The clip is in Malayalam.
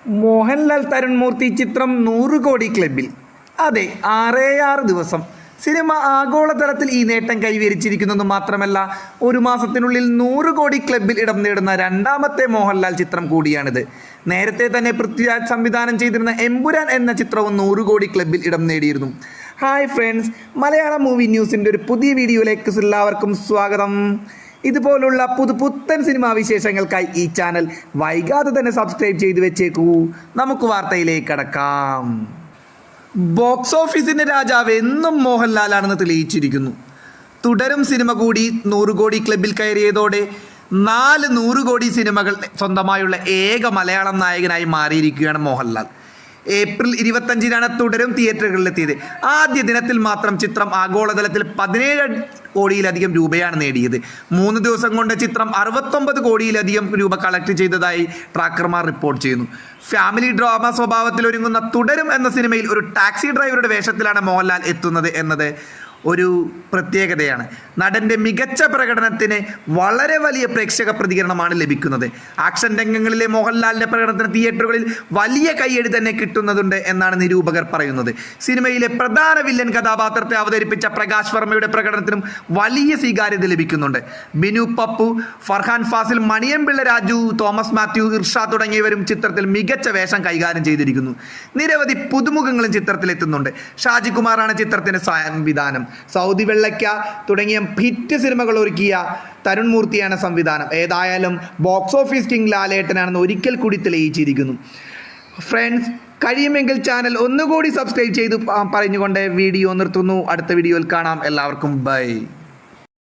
മോഹൻലാൽ തരുൺമൂർത്തി ചിത്രം 100 കോടി ക്ലബിൽ. അതെ, 6 ദിവസം. സിനിമ ആഗോളതലത്തിൽ ഈ നേട്ടം കൈവരിച്ചിരിക്കുന്നത് മാത്രമല്ല, ഒരു മാസത്തിനുള്ളിൽ 100 കോടി ക്ലബിൽ ഇടം നേടുന്ന രണ്ടാമത്തെ മോഹൻലാൽ ചിത്രം കൂടിയാണിത്. നേരത്തെ തന്നെ പൃഥ്വിരാജ് സംവിധാനം ചെയ്തിരുന്ന എമ്പുരാൻ എന്ന ചിത്രവും 100 കോടി ക്ലബിൽ ഇടം നേടിയിരുന്നു. ഹായ് ഫ്രണ്ട്സ്, മലയാളം മൂവി ന്യൂസിൻ്റെ ഒരു പുതിയ വീഡിയോയിലേക്ക് എല്ലാവർക്കും സ്വാഗതം. ഇതുപോലുള്ള പുത്തൻ സിനിമാ വിശേഷങ്ങൾക്കായി ഈ ചാനൽ വൈകാതെ തന്നെ സബ്സ്ക്രൈബ് ചെയ്ത് വെച്ചേക്കൂ. നമുക്ക് വാർത്തയിലേക്ക് കടക്കാം. ബോക്സ് ഓഫീസിൻ്റെ രാജാവ് എന്നും മോഹൻലാലാണെന്ന് തെളിയിച്ചിരിക്കുന്നു. തുടരും സിനിമ കൂടി 100 കോടി ക്ലബിൽ കയറിയതോടെ 4 100 കോടി സിനിമകൾ സ്വന്തമായുള്ള ഏക മലയാളം നായകനായി മാറിയിരിക്കുകയാണ് മോഹൻലാൽ. ഏപ്രിൽ 25-നാണ് തുടരും തിയേറ്ററുകളിലെത്തിയത്. ആദ്യ ദിനത്തിൽ മാത്രം ചിത്രം ആഗോളതലത്തിൽ 17 കോടിയിലധികം രൂപയാണ് നേടിയത്. 3 ദിവസം കൊണ്ട് ചിത്രം 69 കോടിയിലധികം രൂപ കളക്ട് ചെയ്തതായി ട്രാക്കർമാർ റിപ്പോർട്ട് ചെയ്യുന്നു. ഫാമിലി ഡ്രാമ സ്വഭാവത്തിൽ ഒരുങ്ങുന്ന തുടരും എന്ന സിനിമയിൽ ഒരു ടാക്സി ഡ്രൈവറുടെ വേഷത്തിലാണ് മോഹൻലാൽ എത്തുന്നത് എന്നത് ഒരു പ്രത്യേകതയാണ്. നടൻ്റെ മികച്ച പ്രകടനത്തിന് വളരെ വലിയ പ്രേക്ഷക പ്രതികരണമാണ് ലഭിക്കുന്നത്. ആക്ഷൻ രംഗങ്ങളിലെ മോഹൻലാലിൻ്റെ പ്രകടനത്തിന് തിയേറ്ററുകളിൽ വലിയ കയ്യടി തന്നെ കിട്ടുന്നതുണ്ട് എന്നാണ് നിരൂപകർ പറയുന്നത്. സിനിമയിലെ പ്രധാന വില്ലൻ കഥാപാത്രത്തെ അവതരിപ്പിച്ച പ്രകാശ് വർമ്മയുടെ പ്രകടനത്തിനും വലിയ സ്വീകാര്യത ലഭിക്കുന്നുണ്ട്. ബിനു പപ്പു, ഫർഹാൻ ഫാസിൽ, മണിയമ്പിള്ള രാജു, തോമസ് മാത്യു, ഇർഷാദ് തുടങ്ങിയവരും ചിത്രത്തിൽ മികച്ച വേഷം കൈകാര്യം ചെയ്തിരിക്കുന്നു. നിരവധി പുതുമുഖങ്ങളും ചിത്രത്തിലെത്തുന്നുണ്ട്. ഷാജി കുമാറാണ് ചിത്രത്തിന് സംവിധാനം. സൗദി വെള്ളയ്ക്ക തുടങ്ങിയ ഹിറ്റ് സിനിമകൾ ഒരുക്കിയ തരുൺമൂർത്തിയാണ് സംവിധാനം. ഏതായാലും ബോക്സ് ഓഫീസ് കിങ് ലാലേട്ടനാണെന്ന് ഒരിക്കൽ കൂടി തെളിയിച്ചിരിക്കുന്നു. ഫ്രണ്ട്സ്, കഴിയുമെങ്കിൽ ചാനൽ ഒന്നുകൂടി സബ്സ്ക്രൈബ് ചെയ്തു പറഞ്ഞുകൊണ്ട് വീഡിയോ നിർത്തുന്നു. അടുത്ത വീഡിയോയിൽ കാണാം. എല്ലാവർക്കും ബൈ.